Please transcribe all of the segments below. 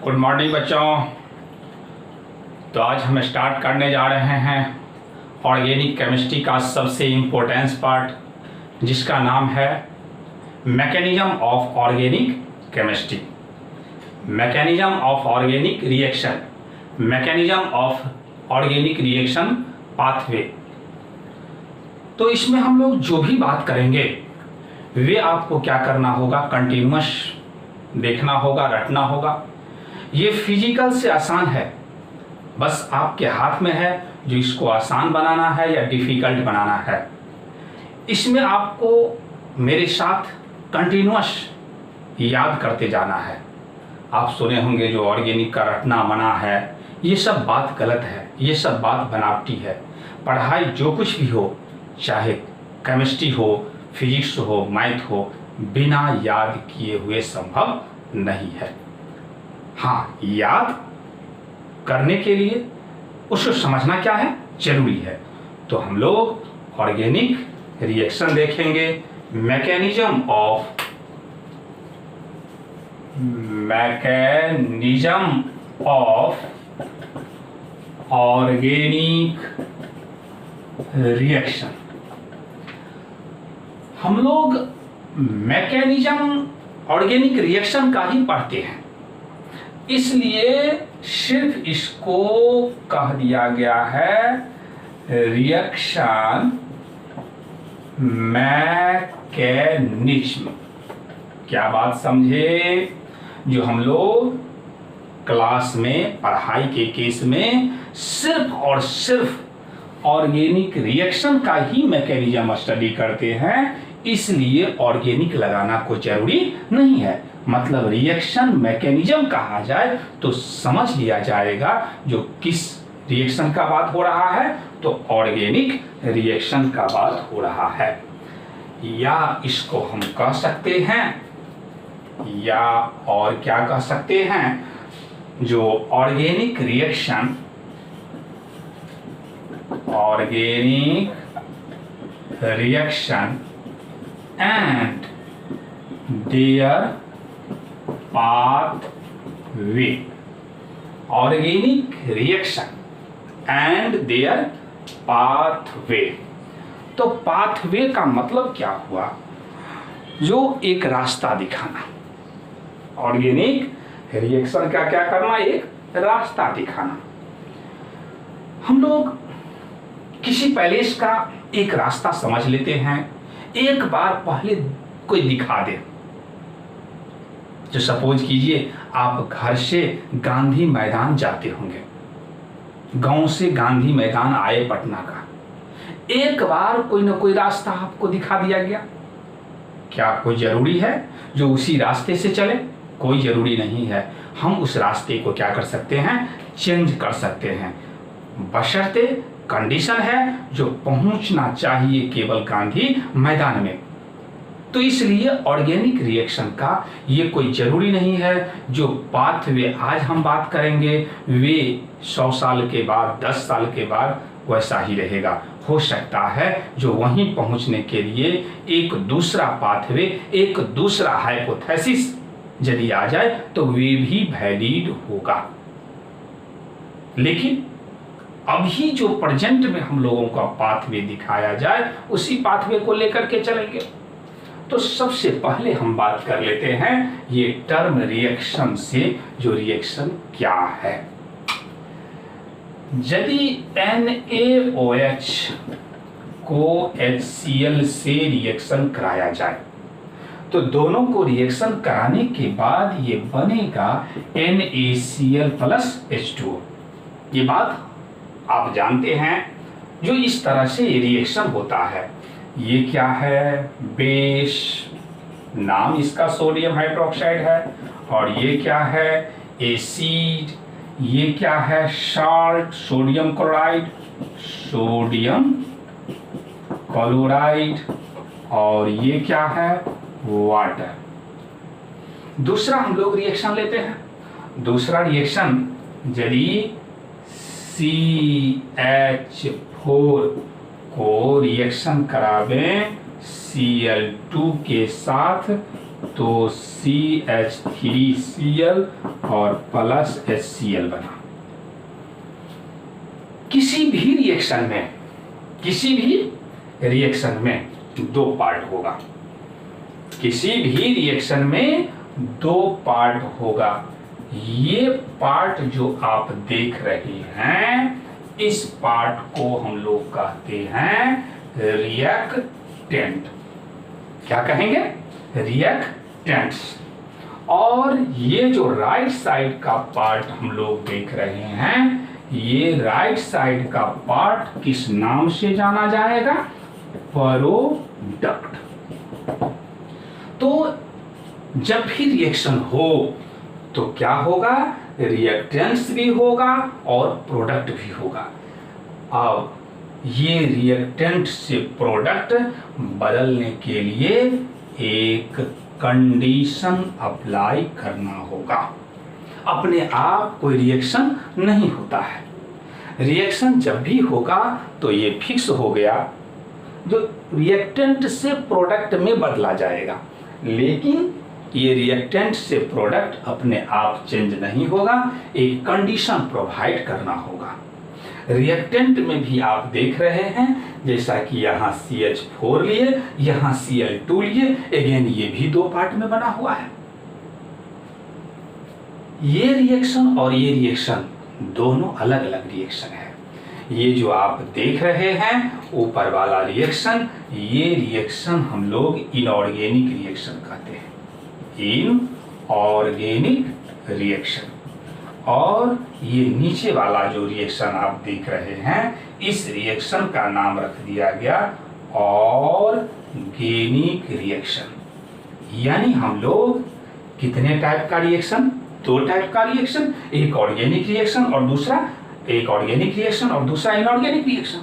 Good morning बच्चों। तो आज हम स्टार्ट करने जा रहे हैं ऑर्गेनिक केमिस्ट्री का सबसे इम्पोर्टेंस पार्ट, जिसका नाम है mechanism of organic chemistry, mechanism of organic reaction, mechanism of organic reaction pathway. तो इसमें हम लोग जो भी बात करेंगे वे आपको क्या करना होगा, कंटिन्यूअस देखना होगा, रटना होगा। ये फिजिकल से आसान है, बस आपके हाथ में है जो इसको आसान बनाना है या डिफिकल्ट बनाना है। इसमें आपको मेरे साथ कंटिन्यूअस याद करते जाना है। आप सुने होंगे जो ऑर्गेनिक का रटना मना है, ये सब बात गलत है, ये सब बात बनावटी है। पढ़ाई जो कुछ भी हो, चाहे केमिस्ट्री हो, फिजिक्स हो, मैथ हो, बिना याद किए हुए संभव नहीं है। हाँ, याद करने के लिए उसको समझना क्या है, जरूरी है। तो हम लोग ऑर्गेनिक रिएक्शन देखेंगे, मैकेनिज्म ऑफ ऑर्गेनिक रिएक्शन। हम लोग मैकेनिज्म ऑर्गेनिक रिएक्शन का ही पढ़ते हैं, इसलिए सिर्फ इसको कह दिया गया है रिएक्शन मैकेनिज्म। क्या बात समझे? जो हम लोग क्लास में पढ़ाई के केस में सिर्फ और सिर्फ ऑर्गेनिक रिएक्शन का ही मैकेनिज्म स्टडी करते हैं, इसलिए ऑर्गेनिक लगाना कोई जरूरी नहीं है। मतलब रिएक्शन मैकेनिज्म कहा जाए तो समझ लिया जाएगा जो किस रिएक्शन का बात हो रहा है, तो ऑर्गेनिक रिएक्शन का बात हो रहा है। या इसको हम कह सकते हैं, या और क्या कह सकते हैं, जो organic reaction and their pathway. Organic reaction and their pathway. तो पाथवे का मतलब क्या हुआ? जो एक रास्ता दिखाना। ऑर्गेनिक रिएक्शन का क्या करना? एक रास्ता दिखाना। हम लोग किसी पैलेस का एक रास्ता समझ लेते हैं, एक बार पहले कोई दिखा दे। जो सपोज कीजिए आप घर से गांधी मैदान जाते होंगे, गांव से गांधी मैदान आए पटना का, एक बार कोई ना कोई रास्ता आपको दिखा दिया गया। क्या कोई जरूरी है जो उसी रास्ते से चले? कोई जरूरी नहीं है। हम उस रास्ते को क्या कर सकते हैं, चेंज कर सकते हैं, बशर्ते कंडीशन है जो पहुंचना चाहिए केवल गांधी मैदान में। तो इसलिए ऑर्गेनिक रिएक्शन का ये कोई जरूरी नहीं है जो पाथवे आज हम बात करेंगे वे 100 साल के बाद, 10 साल के बाद वैसा ही रहेगा। हो सकता है जो वहीं पहुंचने के लिए एक दूसरा पाथवे, एक दूसरा हाइपोथेसिस यदि आ जाए तो वे भी वैलिड होगा। लेकिन अभी जो प्रेजेंट में हम लोगों का पाथवे दिखाया जाए, उसी पाथवे को लेकर के चलेंगे। तो सबसे पहले हम बात कर लेते हैं ये टर्म रिएक्शन से, जो रिएक्शन क्या है। यदि NaOH को HCl से रिएक्शन कराया जाए तो दोनों को रिएक्शन कराने के बाद ये बनेगा NaCl प्लस H2O। ये बात आप जानते हैं। जो इस तरह से रिएक्शन होता है, ये क्या है, बेस, नाम इसका सोडियम हाइड्रोक्साइड है, और ये क्या है, एसिड, ये क्या है, साल्ट, सोडियम क्लोराइड, और ये क्या है, वाटर। दूसरा हम लोग रिएक्शन लेते हैं। दूसरा रिएक्शन यदि CH4 को रिएक्शन करावें Cl2 के साथ तो CH3Cl और प्लस HCl बना। किसी भी रिएक्शन में दो पार्ट होगा, किसी भी रिएक्शन में दो पार्ट होगा। ये पार्ट जो आप देख रहे हैं, इस पार्ट को हम लोग कहते हैं रिएक्टेंट। क्या कहेंगे? रिएक्टेंट्स। और ये जो राइट साइड का पार्ट हम लोग देख रहे हैं, ये राइट साइड का पार्ट किस नाम से जाना जाएगा? प्रोडक्ट। तो जब भी रिएक्शन हो तो क्या होगा? रिएक्टेंट्स भी होगा और प्रोडक्ट भी होगा। अब ये रिएक्टेंट से प्रोडक्ट बदलने के लिए एक कंडीशन अप्लाई करना होगा। अपने आप कोई रिएक्शन नहीं होता है। रिएक्शन जब भी होगा तो ये फिक्स हो गया, जो रिएक्टेंट से प्रोडक्ट में बदला जाएगा। लेकिन ये रिएक्टेंट से प्रोडक्ट अपने आप चेंज नहीं होगा, एक कंडीशन प्रोवाइड करना होगा। रिएक्टेंट में भी आप देख रहे हैं, जैसा कि यहाँ CH4 लिए, यहाँ Cl2 लिए, अगेन ये भी दो पार्ट में बना हुआ है। ये रिएक्शन और ये रिएक्शन दोनों अलग अलग रिएक्शन है। ये जो आप देख रहे हैं ऊपर वाला रिएक्शन, ये रिएक्शन हम लोग इनऑर्गेनिक रिएक्शन कहते हैं, इनऑर्गेनिक रिएक्शन। और ये नीचे वाला जो रिएक्शन आप देख रहे हैं, इस रिएक्शन का नाम रख दिया गया ऑर्गेनिक रिएक्शन। यानी हम लोग कितने टाइप का रिएक्शन? दो टाइप का रिएक्शन, एक ऑर्गेनिक रिएक्शन और दूसरा इनऑर्गेनिक रिएक्शन।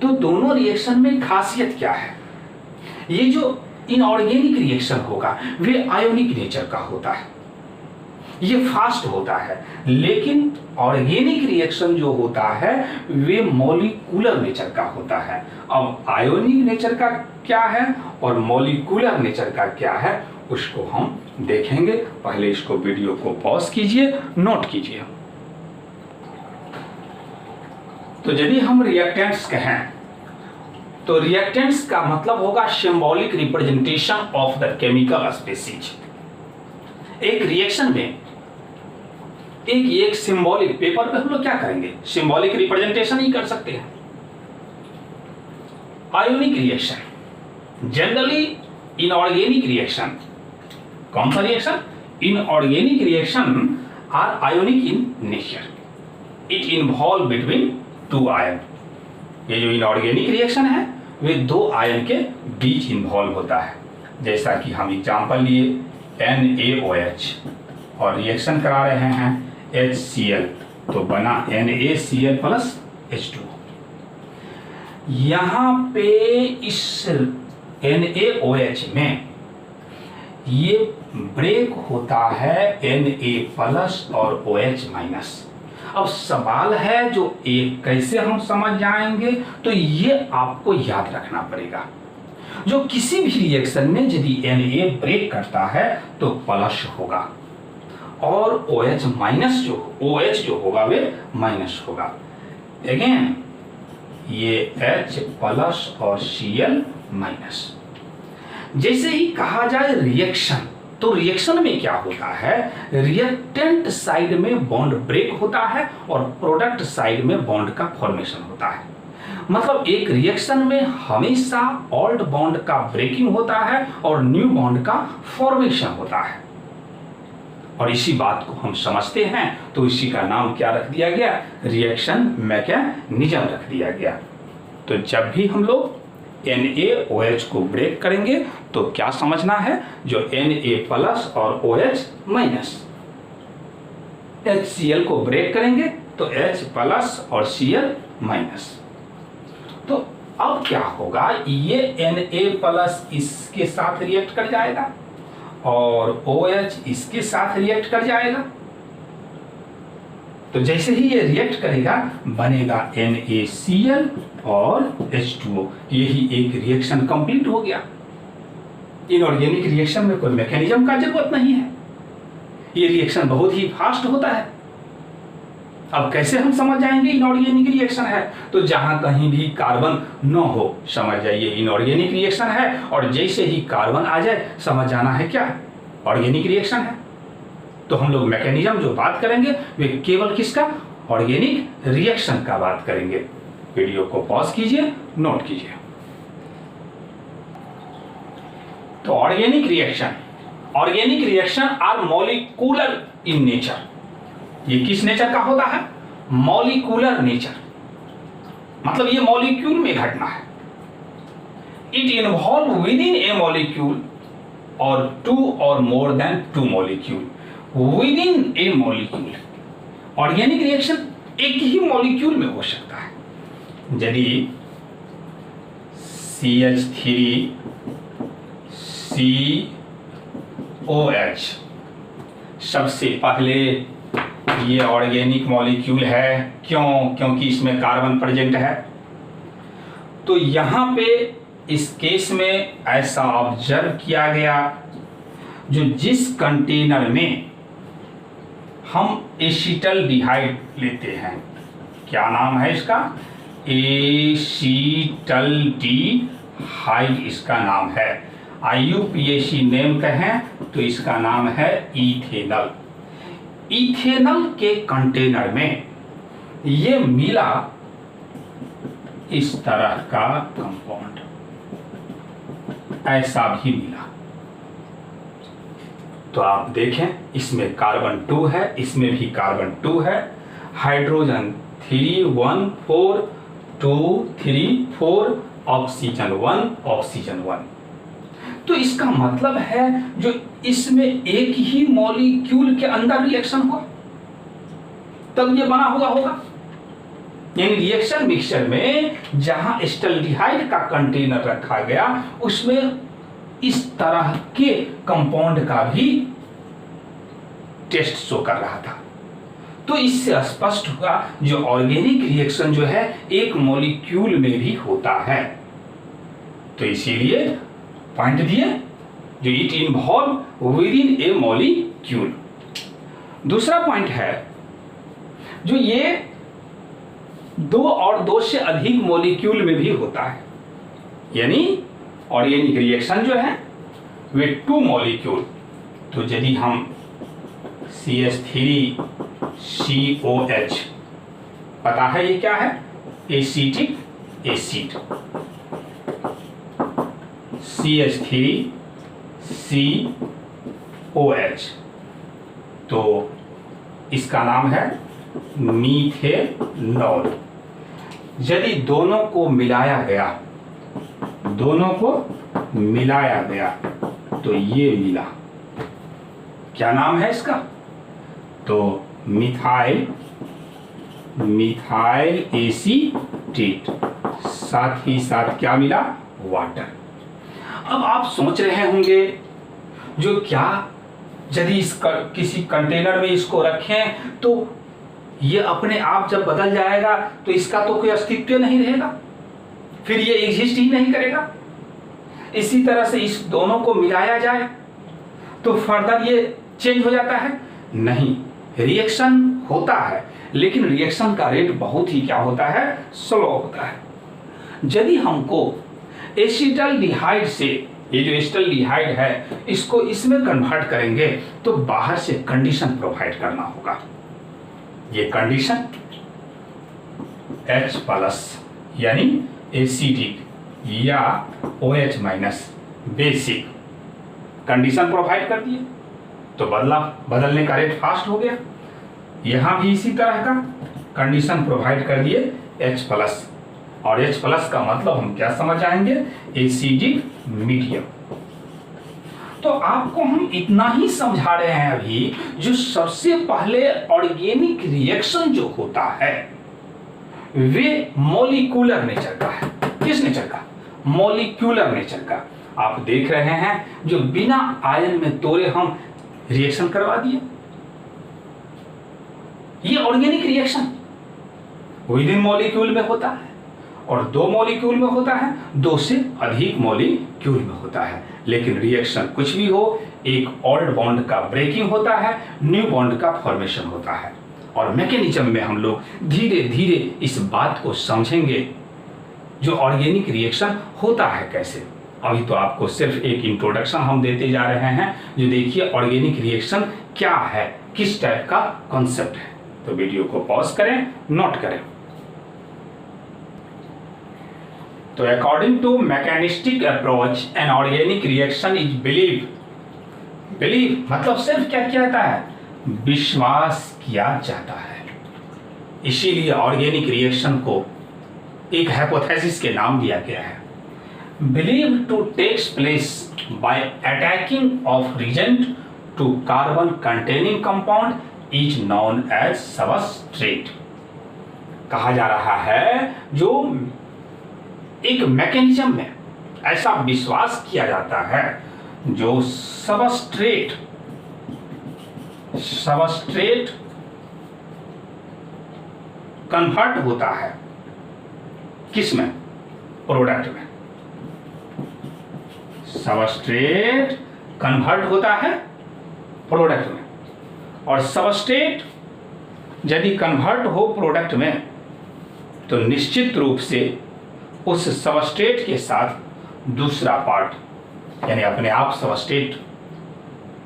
तो दोनों रिएक्शन में खासियत क्या है? ये जो इनऑर्गेनिक रिएक्शन होगा वे आयोनिक नेचर का होता है, ये फास्ट होता है। लेकिन ऑर्गेनिक रिएक्शन जो होता है वे मॉलिक्यूलर नेचर का होता है। अब आयोनिक नेचर का क्या है और मॉलिक्यूलर नेचर का क्या है, उसको हम देखेंगे। पहले इसको वीडियो को पॉज कीजिए, नोट कीजिए। तो यदि हम रिएक्टेंट्स कहें तो रिएक्टेंट्स का मतलब होगा symbolic representation of the chemical species. एक रिएक्शन में एक सिंबॉलिक, पेपर पे हम लोग क्या करेंगे? सिंबॉलिक रिप्रेजेंटेशन ही कर सकते हैं। Ionic reaction, generally inorganic reaction, कौन सा reaction? Inorganic reaction are ionic in nature. It involve between two ion. ये जो इनऑर्गेनिक रिएक्शन है वे दो आयन के बीच इन्वॉल्व होता है। जैसा कि हम एग्जांपल लिए NaOH और रिएक्शन करा रहे हैं HCl, तो बना NaCl प्लस H2। यहाँ पे इस NaOH में ये ब्रेक होता है Na प्लस और OH माइनस। अब सवाल है जो एक कैसे हम समझ जाएंगे, तो ये आपको याद रखना पड़ेगा। जो किसी भी रिएक्शन में यदि Na ब्रेक करता है तो प्लस होगा और OH माइनस OH जो होगा वे माइनस होगा। अगेन ये H प्लस और Cl माइनस। जैसे ही कहा जाए रिएक्शन, तो रिएक्शन में क्या होता है? रिएक्टेंट साइड में बॉन्ड ब्रेक होता है और प्रोडक्ट साइड में बॉन्ड का फॉर्मेशन होता है। मतलब एक रिएक्शन में हमेशा ओल्ड बॉन्ड का ब्रेकिंग होता है और न्यू बॉन्ड का फॉर्मेशन होता है। और इसी बात को हम समझते हैं तो इसी का नाम क्या रख दिया गया? रिएक्शन मैकेनिज्म रख दिया गया। तो जब भी हम लोग NaOH को ब्रेक करेंगे तो क्या समझना है? जो Na प्लस और OH माइनस। HCl को ब्रेक करेंगे तो H प्लस और Cl माइनस। तो अब क्या होगा? ये Na प्लस इसके साथ रिएक्ट कर जाएगा और OH इसके साथ रिएक्ट कर जाएगा। तो जैसे ही ये रिएक्ट करेगा बनेगा NaCl और H2O। यही एक रिएक्शन कंप्लीट हो गया। इनऑर्गेनिक रिएक्शन में कोई मैकेनिज्म का जरूरत नहीं है, ये रिएक्शन बहुत ही फास्ट होता है। अब कैसे हम समझ जाएंगे इनऑर्गेनिक रिएक्शन है? तो जहां कहीं भी कार्बन न हो समझ जाइए इनऑर्गेनिक रिएक्शन है, और जैसे ही कार्बन आ जाए समझ जाना है क्या ऑर्गेनिक रिएक्शन है। तो हम लोग मैकेनिज्म जो बात करेंगे वे केवल किसका, ऑर्गेनिक रिएक्शन का बात करेंगे। वीडियो को पॉज कीजिए, नोट कीजिए। तो organic reaction are molecular in nature. ये किस नेचर का होता है? मॉलिक्यूलर नेचर, मतलब ये मॉलिक्यूल में घटना है। It involve with in A molecule और टू और more than two molecule with in A molecule. Organic reaction एक ही मॉलिक्यूल में हो सकता है। यदि CH3COH सबसे पहले ये ऑर्गेनिक मॉलिक्यूल है, क्यों? क्योंकि इसमें कार्बन प्रेजेंट है। तो यहां पे इस केस में ऐसा ऑब्जर्व किया गया, जो जिस कंटेनर में हम एसीटल्डिहाइड लेते हैं, क्या नाम है इसका? एसीटल्डिहाइड इसका नाम है। IUPAC नेम कहें तो इसका नाम है इथेनॉल। इथेनॉल के कंटेनर में ये मिला इस तरह का कंपाउंड, ऐसा भी मिला। तो आप देखें इसमें कार्बन 2 है, इसमें भी कार्बन 2 है, हाइड्रोजन 3 1 4 2 3 4, ऑक्सीजन 1 ऑक्सीजन 1। तो इसका मतलब है जो इसमें एक ही मॉलिक्यूल के अंदर रिएक्शन हुआ तब ये बना हुआ होगा। यानी रिएक्शन मिक्सचर में जहां एसिटल्डिहाइड का कंटेनर रखा गया उसमें इस तरह के कंपाउंड का भी टेस्ट शो कर रहा था। तो इससे स्पष्ट हुआ जो ऑर्गेनिक रिएक्शन जो है एक मॉलिक्यूल में भी होता है। तो इसीलिए पॉइंट दिए जो it involve with in A molecule. दूसरा पॉइंट है जो ये 2 और 2 से अधिक मॉलिक्यूल में भी होता है। यानी ऑर्गेनिक रिएक्शन जो है वे 2 मॉलिक्यूल। तो यदि हम CH3COH, पता है ये क्या है? Acetic acid. CH3COH, तो इसका नाम है मीथेनॉल। यदि दोनों को मिलाया गया तो ये मिला, क्या नाम है इसका? तो मिथाइल एसीटेट, साथ ही साथ क्या मिला? वाटर। अब आप सोच रहे होंगे जो क्या यदि किसी कंटेनर में इसको रखें तो ये अपने आप जब बदल जाएगा तो इसका तो कोई अस्तित्व नहीं रहेगा, फिर ये एग्जिस्ट ही नहीं करेगा। इसी तरह से इस दोनों को मिलाया जाए तो फर्दर ये चेंज हो जाता है? नहीं, रिएक्शन होता है लेकिन रिएक्शन का रेट बहुत ही क्या होता है? स्लो होता है। यदि हमको एसिटल्डिहाइड से, ये जो एसिटल्डिहाइड है इसको इसमें कन्वर्ट करेंगे तो बाहर से कंडीशन प्रोवाइड करना होगा। ये कंडीशन H+ यानी एसिडिक या OH- बेसिक कंडीशन प्रोवाइड कर दिए तो बदलने का रेट फास्ट हो गया। यहां भी इसी तरह का कंडीशन प्रोवाइड कर दिए H+, और H+ का मतलब हम क्या समझ आएंगे? Acidic medium. तो आपको हम इतना ही समझा रहे हैं अभी, जो सबसे पहले ऑर्गेनिक रिएक्शन जो होता है वे मॉलिक्यूलर नेचर का है। किस नेचर का? मॉलिक्यूलर नेचर का। आप देख रहे हैं जो बिना आयन में तोड़े हम रिएक्शन करवा दिए, ये organic reaction with in molecule में होता है। और 2 मॉलिक्यूल में होता है, 2 से अधिक मॉलिक्यूल में होता है। लेकिन रिएक्शन कुछ भी हो, एक ओल्ड बॉन्ड का ब्रेकिंग होता है, न्यू बॉन्ड का फॉर्मेशन होता है। और मैकेनिज्म में हम लोग धीरे धीरे इस बात को समझेंगे जो ऑर्गेनिक रिएक्शन होता है कैसे। अभी तो आपको सिर्फ एक इंट्रोडक्शन हम देते जा रहे हैं, जो देखिए ऑर्गेनिक रिएक्शन क्या है, किस टाइप का कॉन्सेप्ट है। तो वीडियो को पॉज करें, नोट करें। तो according to mechanistic approach an organic reaction is believe मतलब सिर्फ क्या कहता है, विश्वास किया जाता है। इसीलिए ऑर्गेनिक रिएक्शन को एक हाइपोथेसिस के नाम दिया गया है। Believe to takes place by attacking of reagent to carbon containing compound is known as substrate. कहा जा रहा है जो एक मैकेनिज्म में ऐसा विश्वास किया जाता है जो सबस्ट्रेट कन्वर्ट होता है किस में, प्रोडक्ट में। सबस्ट्रेट कन्वर्ट होता है प्रोडक्ट में, और सबस्ट्रेट यदि कन्वर्ट हो प्रोडक्ट में तो निश्चित रूप से उस सबस्ट्रेट के साथ दूसरा पार्ट यानी अपने आप सबस्ट्रेट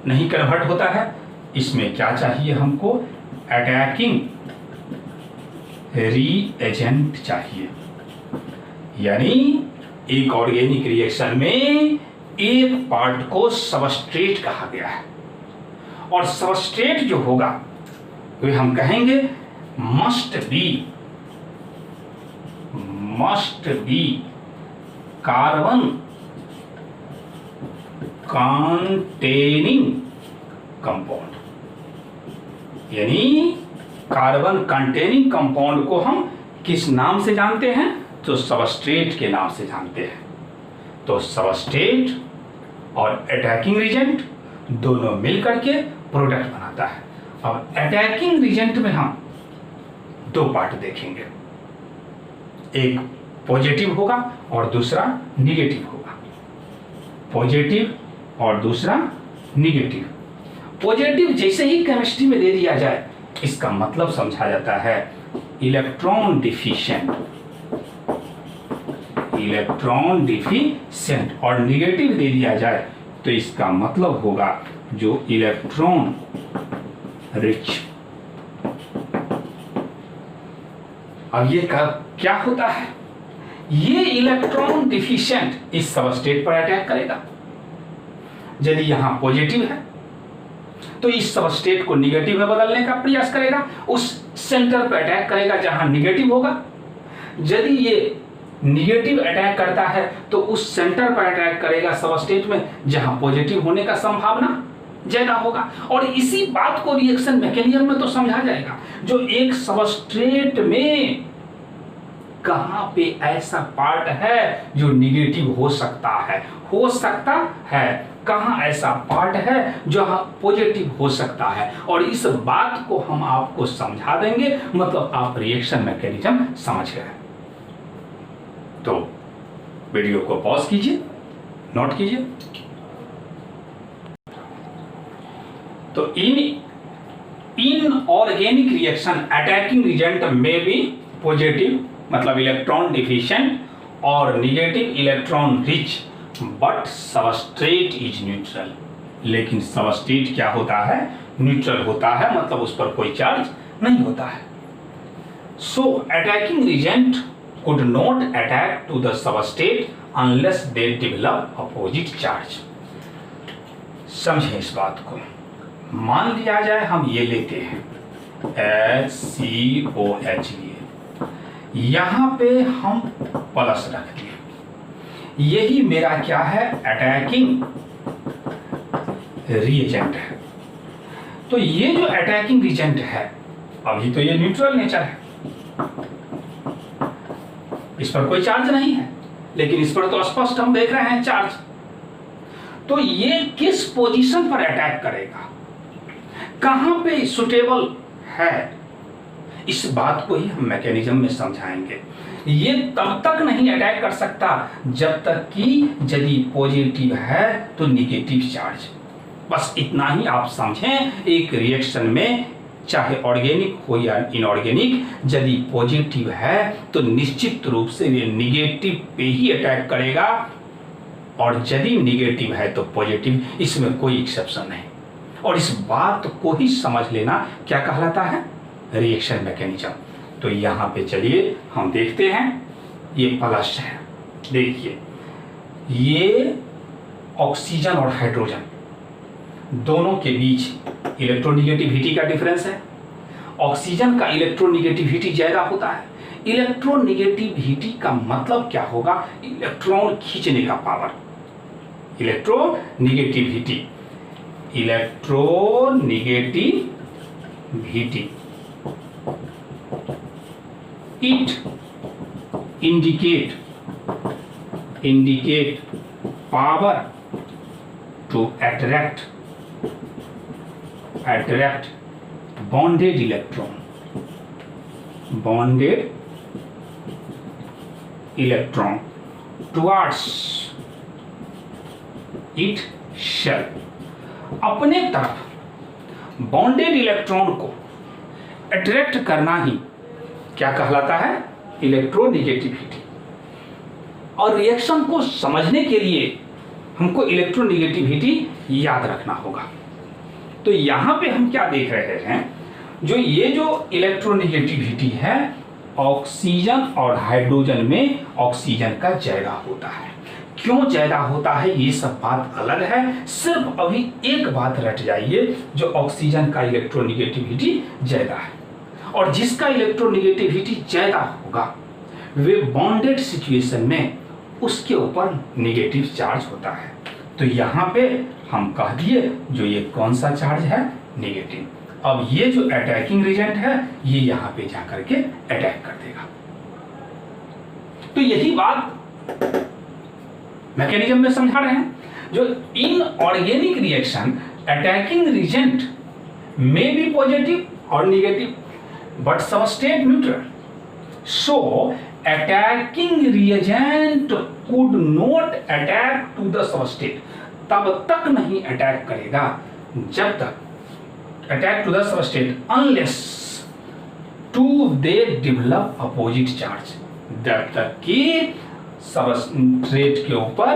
नहीं कन्वर्ट होता है। इसमें क्या चाहिए हमको, अटैकिंग रीएजेंट चाहिए। यानी एक ऑर्गेनिक रिएक्शन में एक पार्ट को सबस्ट्रेट कहा गया है, और सबस्ट्रेट जो होगा वे हम कहेंगे must be carbon containing compound. यानी कार्बन कंटेनिंग कंपाउंड को हम किस नाम से जानते हैं, तो सबस्ट्रेट के नाम से जानते हैं। तो सबस्ट्रेट और अटैकिंग रिएजेंट दोनों मिलकर के प्रोडक्ट बनाता है। अब अटैकिंग रिएजेंट में हम 2 पार्ट देखेंगे, एक पॉजिटिव होगा और दूसरा निगेटिव होगा। पॉजिटिव और दूसरा निगेटिव। पॉजिटिव जैसे ही केमिस्ट्री में दे दिया जाए, इसका मतलब समझा जाता है इलेक्ट्रॉन डिफिशिएंट, और निगेटिव दे दिया जाए तो इसका मतलब होगा जो इलेक्ट्रॉन रिच। अब ये क्या होता है, ये इलेक्ट्रॉन डिफिशिएंट इस सबस्ट्रेट पर अटैक करेगा। यदि यहां पॉजिटिव है तो इस सबस्ट्रेट को निगेटिव में बदलने का प्रयास करेगा, उस सेंटर पर अटैक करेगा जहां निगेटिव होगा। यदि ये निगेटिव अटैक करता है तो उस सेंटर पर अटैक करेगा सबस्ट्रेट में जहां पॉजिटिव होने का संभावना ज्यादा होगा। और इसी बात को रिएक्शन मैकेनिज्म में तो समझा जाएगा, जो एक सबस्ट्रेट में कहां पे ऐसा पार्ट है जो निगेटिव हो सकता है, कहां ऐसा पार्ट है जो पॉजिटिव हो सकता है। और इस बात को हम आपको समझा देंगे, मतलब आप रिएक्शन मैकेनिज्म समझ गए। तो वीडियो को पॉज कीजिए, नोट कीजिए। तो in organic reaction attacking reagent में भी पॉजिटिव मतलब इलेक्ट्रॉन डिफिशिएंट और negative electron rich, but substrate is neutral. लेकिन सबस्ट्रेट क्या होता है, न्यूट्रल होता है, मतलब उस पर कोई चार्ज नहीं होता है। So attacking reagent could not attack to the substrate unless they develop opposite charge। समझें इस बात को। मान लिया जाए हम ये लेते हैं HCOH लिए, यहां पे हम प्लस रख दिए, यही मेरा क्या है, अटैकिंग रिएजेंट है। तो ये जो अटैकिंग रिएजेंट है, अभी तो ये न्यूट्रल नेचर है, इस पर कोई चार्ज नहीं है, लेकिन इस पर तो स्पष्ट हम देख रहे हैं चार्ज। तो ये किस पोजीशन पर अटैक करेगा, कहां पे सुटेबल है, इस बात को ही हम मैकेनिज्म में समझाएंगे। ये तब तक नहीं अटैक कर सकता जब तक कि यदि पॉजिटिव है तो निगेटिव चार्ज। बस इतना ही आप समझें, एक रिएक्शन में चाहे ऑर्गेनिक हो या इनऑर्गेनिक, यदि पॉजिटिव है तो निश्चित रूप से ये निगेटिव पे ही अटैक करेगा, और यदि निगेटिव है तो पॉजिटिव, इसमें कोई एक्सेप्शन नहीं। और इस बात को ही समझ लेना क्या कहलाता है, रिएक्शन मैकेनिज्म। तो यहाँ पे चलिए हम देखते हैं, ये प्लस है, देखिए ये ऑक्सीजन और हाइड्रोजन दोनों के बीच इलेक्ट्रोनिगेटिविटी का डिफरेंस है। ऑक्सीजन का इलेक्ट्रोनिगेटिविटी ज्यादा होता है। इलेक्ट्रोनिगेटिविटी का मतलब क्या होगा, इलेक्ट्रॉन खींचने का power. Electronegativity it indicate power to attract bonded electron towards itself, अपने तरफ बॉन्डेड इलेक्ट्रॉन को अट्रैक्ट करना ही क्या कहलाता है, इलेक्ट्रोनिगेटिविटी। और रिएक्शन को समझने के लिए हमको इलेक्ट्रोनिगेटिविटी याद रखना होगा। तो यहां पे हम क्या देख रहे हैं, जो ये जो इलेक्ट्रोनिगेटिविटी है, ऑक्सीजन और हाइड्रोजन में ऑक्सीजन का ज्यादा होता है। क्यों ज्यादा होता है ये सब बात अलग है, सिर्फ अभी एक बात रट जाइए, जो ऑक्सीजन का इलेक्ट्रोनिगेटिविटी ज्यादा है, और जिसका इलेक्ट्रोनिगेटिविटी ज्यादा होगा वे बॉन्डेड सिचुएशन में उसके ऊपर नेगेटिव चार्ज होता है। तो यहाँ पे हम कह दिए जो ये कौन सा चार्ज है, नेगेटिव। अब ये जो अटैकिंग एजेंट है ये यहाँ पे जाकर के अटैक कर देगा। तो यही बात मैकेनिज्म में समझा रहे हैं, जो inorganic reaction attacking agent may be positive और negative but substrate neutral, so attacking reagent could not attack to the substrate, तब तक नहीं अटैक करेगा जब तक attack to the substrate unless to they develop opposite charge, जब तक कि सबस्ट्रेट के ऊपर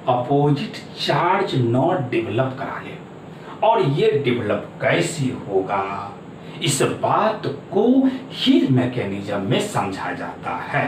अपोजिट चार्ज नॉट डेवलप करा ले। और ये डेवलप कैसे होगा, इस बात को हीट मैकेनिज्म में समझा जाता है।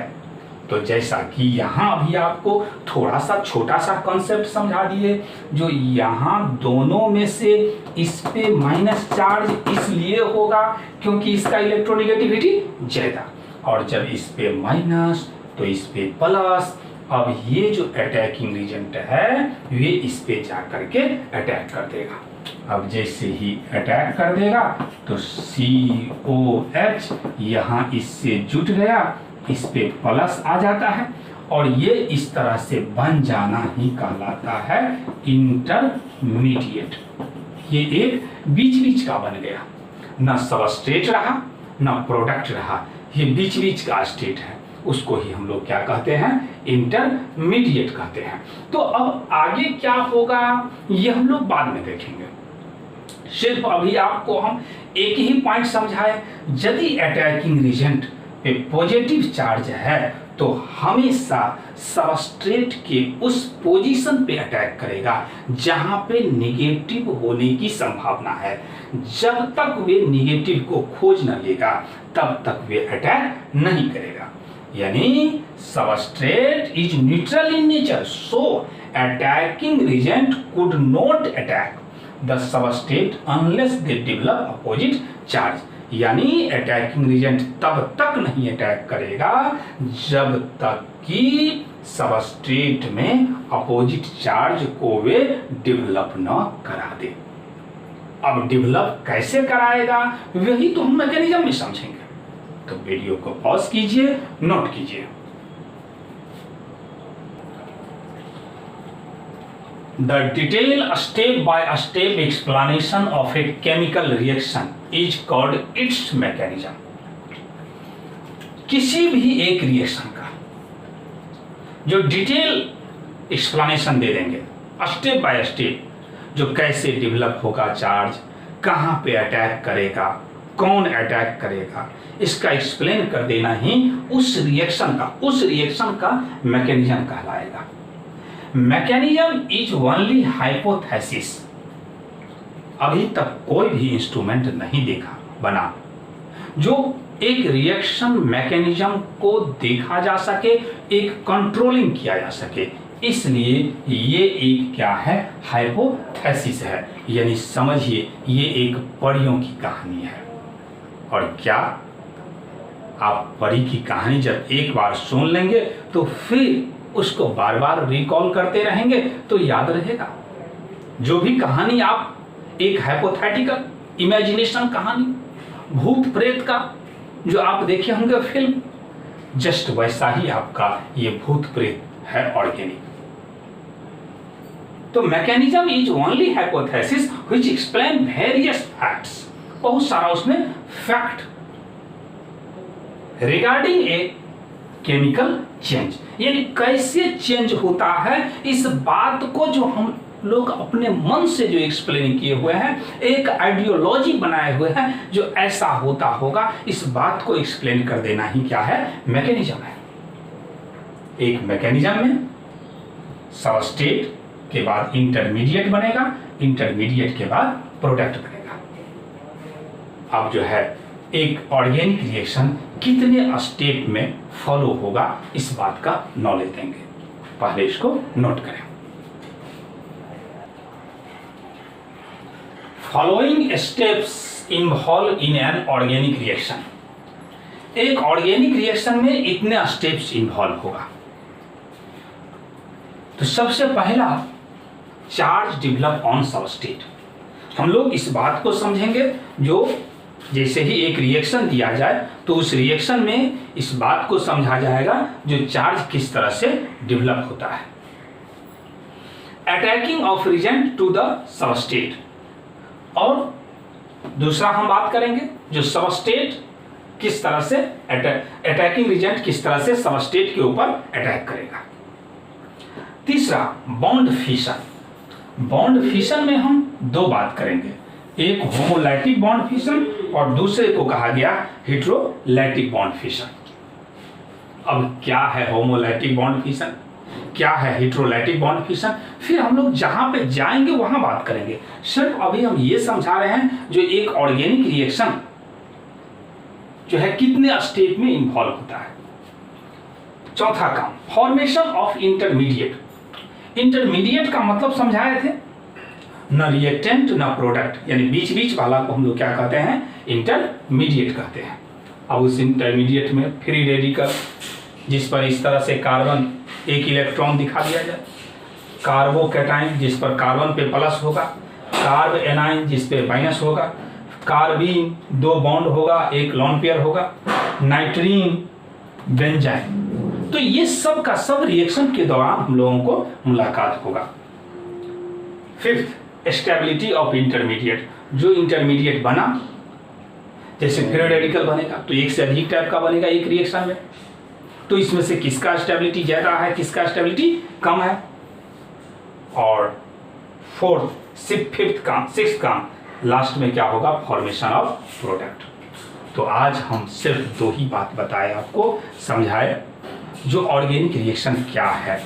तो जैसा कि यहाँ अभी आपको थोड़ा सा छोटा सा कॉन्सेप्ट समझा दिए, जो यहाँ दोनों में से इस पे माइनस चार्ज इसलिए होगा क्योंकि इसका इलेक्ट्रोनिगेटिविटी ज्यादा, और जब इस पे माइनस तो इस पे प्लस। अब ये जो अटैकिंग एजेंट है ये इस पे जा करके अटैक कर देगा। अब जैसे ही अटैक कर देगा तो COH यहाँ इससे जुट गया, इस पे प्लस आ जाता है, और ये इस तरह से बन जाना ही कहलाता है इंटरमीडिएट। ये एक बीच बीच का बन गया, न सबस्ट्रेट रहा न प्रोडक्ट रहा, ये बीच बीच का स्टेट है, उसको ही हम लोग क्या कहते हैं, इंटरमीडिएट कहते हैं। तो अब आगे क्या होगा ये हम लोग बाद में देखेंगे, सिर्फ अभी आपको हम एक ही पॉइंट समझाए, यदि अटैकिंग एजेंट पे पॉजिटिव चार्ज है तो हमेशा सबस्ट्रेट के उस पोजीशन पे अटैक करेगा जहां पे नेगेटिव होने की संभावना है। जब तक वे नेगेटिव को खोज न लेगा तब तक वे अटैक नहीं करेगा। यानी substrate is neutral in nature, so attacking agent could not attack the substrate unless they develop opposite charge. यानी अटैकिंग एजेंट तब तक नहीं अटैक करेगा जब तक कि सबस्ट्रेट में अपोजिट चार्ज को वे डेवलप न करा दे। अब डेवलप कैसे कराएगा वही तो हम मैकेनिज्म में समझेंगे। तो वीडियो को पॉज कीजिए, नोट कीजिए। The detailed step-by-step explanation of a chemical reaction is called its mechanism. किसी भी एक रिएक्शन का जो डिटेल एक्सप्लेनेशन दे देंगे स्टेप बाय स्टेप, जो कैसे डेवलप होगा चार्ज, कहाँ पे अटैक करेगा, कौन अटैक करेगा, इसका एक्सप्लेन कर देना ही उस रिएक्शन का मैकेनिज्म कहलाएगा। Mechanism is only hypothesis. अभी तक कोई भी इंस्ट्रूमेंट नहीं देखा बना जो एक रिएक्शन मैकेनिज्म को देखा जा सके, एक कंट्रोलिंग किया जा सके, इसलिए ये एक क्या है, हाइपोथेसिस है। यानी समझिए ये एक परियों की कहानी है। और क्या आप परी की कहानी जब एक बार सुन लेंगे तो फिर उसको बार बार रिकॉल करते रहेंगे तो याद रहेगा। जो भी कहानी आप एक हाइपोथेटिकल इमेजिनेशन कहानी भूत प्रेत का जो आप देखे होंगे फिल्म, जस्ट वैसा ही आपका ये भूत प्रेत है ऑर्गेनिक। तो mechanism is only hypothesis which explain various facts. बहुत सारा उसमें fact regarding a chemical change, यानी कैसे चेंज होता है इस बात को जो हम लोग अपने मन से जो एक्सप्लेन किए हुए हैं, एक आइडियोलॉजी बनाए हुए हैं जो ऐसा होता होगा, इस बात को एक्सप्लेन कर देना ही क्या है, मैकेनिज्म है। एक मैकेनिज्म में सबस्टेट के बाद इंटरमीडिएट बनेगा, इंटरमीडिएट के बाद प्रोडक्ट बनेगा। अब जो है एक ऑर्गेनिक रिएक्शन कितने स्टेप में फॉलो होगा इस बात का नॉलेज देंगे। पहले इसको नोट करें। Following steps involve in an organic reaction. एक ऑर्गेनिक रिएक्शन में इतने स्टेप्स इन्वॉल्व होगा। तो सबसे पहला चार्ज डेवलप ऑन सबस्टेट। हम लोग इस बात को समझेंगे जो जैसे ही एक रिएक्शन दिया जाए तो उस रिएक्शन में इस बात को समझा जाएगा जो चार्ज किस तरह से डेवलप होता है। Attacking of reagent to the substrate, और दूसरा हम बात करेंगे जो सबस्टेट किस तरह से अटैकिंग रिएजेंट किस तरह से सबस्टेट के ऊपर अटैक करेगा। तीसरा बॉन्ड फिशन। बॉन्ड फिशन में हम दो बात करेंगे, एक होमोलैटिक बॉन्ड फिशन और दूसरे को कहा गया हेटेरोलैटिक बॉन्ड फिशन। अब क्या है होमोलैटिक बॉन्ड फिशन, क्या है हेटेरोलैटिक बॉन्ड फिशन, फिर हम लोग जहां पे जाएंगे वहां बात करेंगे। सिर्फ अभी हम ये समझा रहे हैं जो एक ऑर्गेनिक रिएक्शन जो है कितने स्टेप में इन्वॉल्व होता है। चौथा काम फॉर्मेशन ऑफ इंटरमीडिएट। इंटरमीडिएट का मतलब समझाए थे, न रिएक्टेंट न प्रोडक्ट, यानी बीच बीच वाला को हम लोग क्या कहते हैं, इंटरमीडिएट कहते हैं। अब उस इंटरमीडिएट में फ्री रेडिकल जिस पर इस तरह से कार्बन एक इलेक्ट्रॉन दिखा दिया जाए, कार्बोकैटाइन जिस पर कार्बन पे प्लस होगा, कार्ब एनाइन जिस पे माइनस होगा, कार्बीन दो बॉन्ड होगा एक लॉन पेयर होगा, नाइट्रीन, बेंजाइन। तो ये सब का सब रिएक्शन के दौरान हम लोगों को मुलाकात होगा। Fifth stability of intermediate. जो इंटरमीडिएट बना, जैसे फ्री रेडिकल बनेगा तो एक से अधिक टाइप का बनेगा एक रिएक्शन में, तो इसमें से किसका स्टेबिलिटी ज्यादा है, किसका स्टेबिलिटी कम है। और फोर्थ सिक्स्थ काम लास्ट में क्या होगा, फॉर्मेशन ऑफ प्रोडक्ट। तो आज हम सिर्फ दो ही बात बताए आपको, समझाए जो ऑर्गेनिक रिएक्शन क्या है।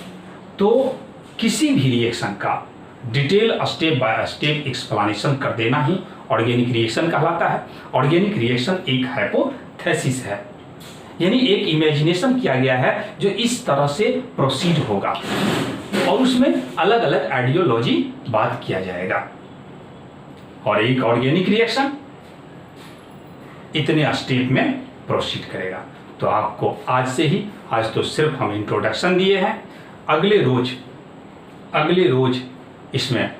तो किसी भी रिएक्शन का detail step by step explanation कर देना ही ऑर्गेनिक रिएक्शन कहलाता है। ऑर्गेनिक रिएक्शन एक हाइपोथेसिस है, यानी एक इमेजिनेशन किया गया है जो इस तरह से प्रोसीड होगा और उसमें अलग अलग आइडियोलॉजी बात किया जाएगा। और एक ऑर्गेनिक रिएक्शन इतने स्टेप में प्रोसीड करेगा। तो आपको आज से ही, आज तो सिर्फ हम इंट्रोडक्शन दिए हैं, अगले रोज इसमें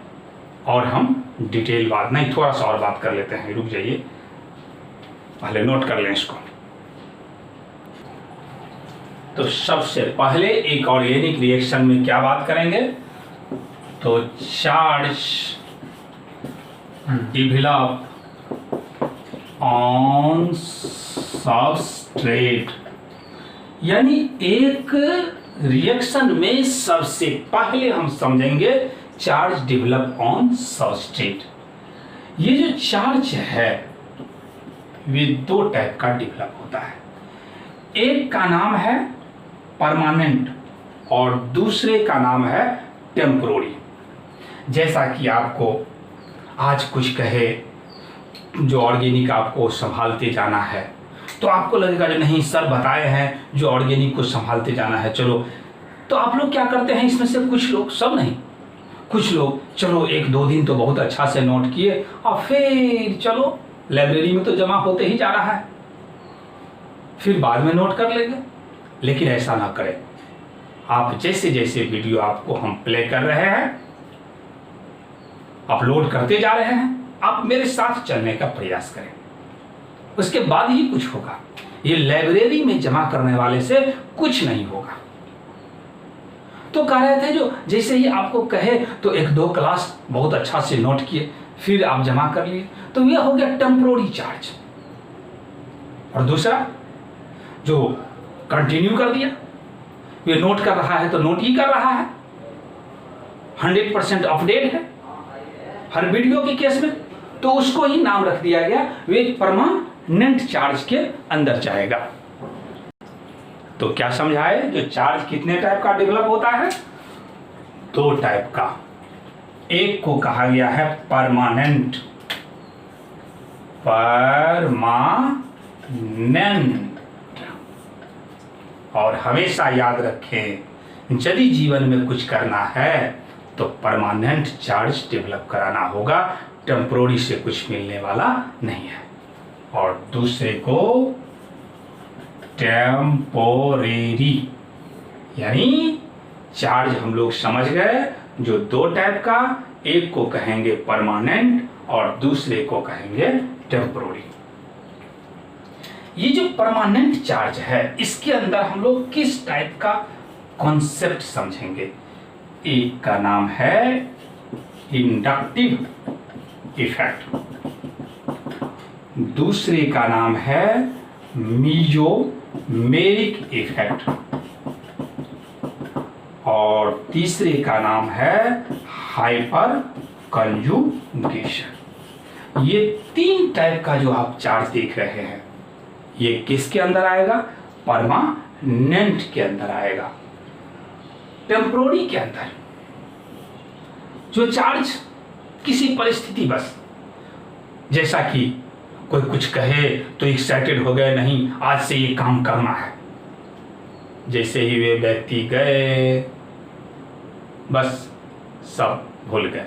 और हम डिटेल बात नहीं, थोड़ा सा और बात कर लेते हैं। रुक जाइए, पहले नोट कर लें इसको। तो सबसे पहले एक ऑर्गेनिक रिएक्शन में क्या बात करेंगे, तो चार्ज डेवलप ऑन सबस्ट्रेट यानी एक रिएक्शन में सबसे पहले हम समझेंगे चार्ज डेवलप ऑन सबस्ट्रेट। ये जो चार्ज है वे दो टाइप का डेवलप होता है, एक का नाम है परमानेंट और दूसरे का नाम है टेम्पोररी। जैसा कि आपको आज कुछ कहे जो ऑर्गेनिक आपको संभालते जाना है, तो आपको लगेगा जो नहीं सर बताए हैं जो ऑर्गेनिक को संभालते जाना है चलो, तो आप लोग क्या करते हैं इसमें से कुछ लोग, सब नहीं, कुछ लोग चलो एक दो दिन तो बहुत अच्छा से नोट किए और फिर चलो लाइब्रेरी में तो जमा होते ही जा रहा है, फिर बाद में नोट कर लेंगे। लेकिन ऐसा ना करें। आप जैसे जैसे वीडियो आपको हम प्ले कर रहे हैं, अपलोड करते जा रहे हैं, आप मेरे साथ चलने का प्रयास करें, उसके बाद ही कुछ होगा। ये लाइब्रेरी में जमा करने वाले से कुछ नहीं होगा। तो कह रहे थे जो जैसे ही आपको कहे तो एक दो क्लास बहुत अच्छा से नोट किए फिर आप जमा कर लिए, तो यह हो गया टेम्पोररी चार्ज। और दूसरा जो कंटिन्यू कर दिया, ये नोट कर रहा है तो नोट ही कर रहा है, 100% अपडेट है हर वीडियो के केस में, तो उसको ही नाम रख दिया गया, वे परमानेंट चार्ज के अंदर जाएगा। तो क्या समझाए जो चार्ज कितने टाइप का डेवलप होता है? दो टाइप का। एक को कहा गया है परमानेंट, और हमेशा याद रखें यदि जीवन में कुछ करना है तो परमानेंट चार्ज डेवलप कराना होगा, टेम्पोररी से कुछ मिलने वाला नहीं है। और दूसरे को टेम्पोरेरी, यानी चार्ज हम लोग समझ गए जो दो टाइप का, एक को कहेंगे परमानेंट और दूसरे को कहेंगे टेम्पोररी। ये जो परमानेंट चार्ज है इसके अंदर हम लोग किस टाइप का कॉन्सेप्ट समझेंगे? एक का नाम है इंडक्टिव इफेक्ट, दूसरे का नाम है मेसोमेरिक इफेक्ट और तीसरे का नाम है हाइपर कंजुगेशन। ये तीन टाइप का जो आप चार्ज देख रहे हैं ये किसके अंदर आएगा? परमानेंट के अंदर आएगा। टेम्पोररी के अंदर जो चार्ज किसी परिस्थिति बस, जैसा कि कोई कुछ कहे तो एक्साइटेड हो गए, नहीं आज से ये काम करना है, जैसे ही वे व्यक्ति गए बस सब भूल गए।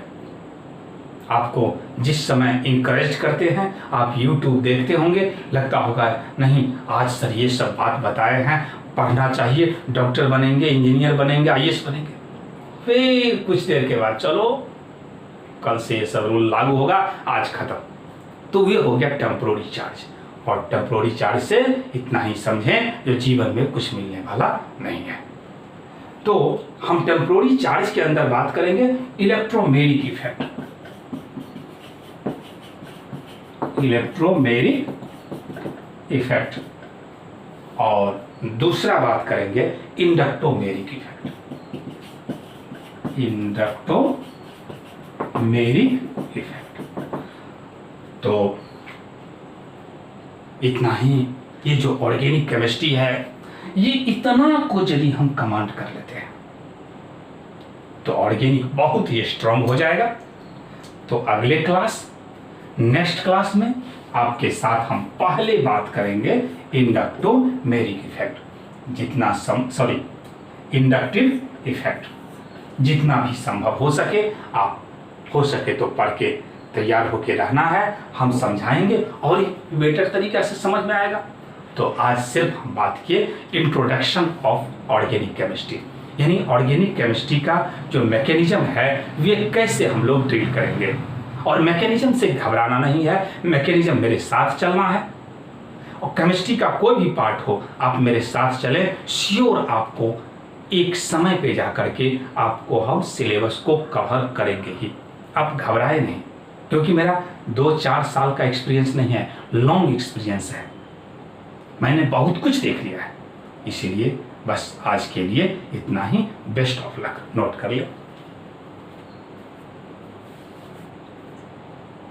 आपको जिस समय इनकरेज करते हैं, आप YouTube देखते होंगे, लगता होगा नहीं आज सर ये सब बात बताए हैं, पढ़ना चाहिए, डॉक्टर बनेंगे, इंजीनियर बनेंगे, IAS बनेंगे, फिर कुछ देर के बाद चलो कल से ये सब रूल लागू होगा, आज खत्म। तो ये हो गया टेम्पोररी चार्ज। और टेम्पोररी चार्ज से इतना ही समझें जो जीवन में कुछ मिलने वाला नहीं है। तो हम टेम्पोररी चार्ज के अंदर बात करेंगे इलेक्ट्रोमेरिक इफेक्ट, इलेक्ट्रोमेरिक इफेक्ट, और दूसरा बात करेंगे इंडक्टोमेरिक इफेक्ट, इंडक्टोमेरिक इफेक्ट। तो इतना ही, ये जो ऑर्गेनिक केमिस्ट्री है ये इतना को यदि हम कमांड कर लेते हैं तो ऑर्गेनिक बहुत ही स्ट्रांग हो जाएगा। तो अगले क्लास, नेक्स्ट क्लास में आपके साथ हम पहले बात करेंगे इंडक्टोमेरिक इफेक्ट, जितना इंडक्टिव इफेक्ट, जितना भी संभव हो सके आप हो सके तो पढ़ के तैयार होके रहना है, हम समझाएंगे और बेटर तरीके से समझ में आएगा। तो आज सिर्फ हम बात किए इंट्रोडक्शन ऑफ ऑर्गेनिक केमिस्ट्री, यानी ऑर्गेनिक केमिस्ट्री का जो मैकेनिज्म है वे कैसे हम लोग डील करेंगे। और मैकेनिज्म से घबराना नहीं है, मैकेनिज्म मेरे साथ चलना है। और केमिस्ट्री का कोई भी पार्ट हो आप मेरे साथ चलें, श्योर आपको एक समय पे जा करके आपको हम सिलेबस को कवर करेंगे ही। आप घबराए नहीं, क्योंकि मेरा 2-4 साल का एक्सपीरियंस नहीं है, लॉन्ग एक्सपीरियंस है। मैंने बहुत कुछ देख लिया है इसीलिए बस आज के लिए इतना ही। Best of luck. नोट कर ले।